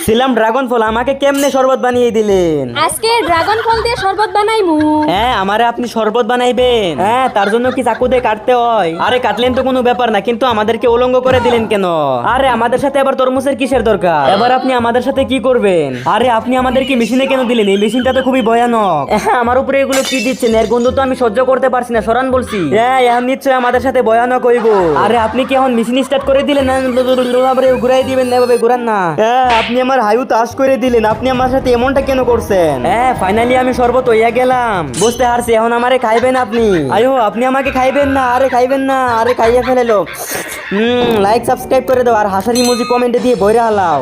ছিলাম ড্রাগন ফল, আমাকে কেমনে শরবত বানিয়ে দিলেন? আজকে ড্রাগন ফল দিয়ে শরবত বানাইমু। হ্যাঁ, আমারে আপনি শরবত বানাইবেন? হ্যাঁ, তার জন্য কি চাকু দিয়ে কাটতে হয়? আরে কাটলেন তো কোনো ব্যাপার না, কিন্তু আমাদেরকে উলঙ্গ করে দিলেন কেন? আরে আমাদের সাথে আবার তরমুজের কিসের দরকার? এবার আপনি আমাদের সাথে কি করবেন? আরে আপনি আমাদেরকে মেশিনে কেন দিলেন? এই মেশিনটা তো খুবই ভয়ানক। হ্যাঁ, আমার উপরে এগুলো কি দিচ্ছেন? এর গন্ধ তো আমি সহ্য করতে পারছি না, সরান বলছি। হ্যাঁ, এখন নিশ্চয়ই আমাদের সাথে ভয়ানক হইব। আরে আপনি কি এখন মেশিন স্টার্ট করে দিলেন না ঘুরাই দিবেন? না ভাবে ঘুরান না। হ্যাঁ, আপনি আমার হায়ু তাস করে দিলেন। আপনি আমার সাথে এমনটা কেন করছেন? হ্যাঁ, ফাইনালি আমি শরবত হইয়া গেলাম, বুঝতে পারছি। এখন আমারে খাইবেন আপনি? আয়ো, আপনি আমাকে খাইবেন না? আরে খাইবেন না, আরে খাইয়া ফেলেলো। লাইক সাবস্ক্রাইব করে দাও আর হাসার ইমোজি কমেন্টে দিয়ে বইরা হালাও।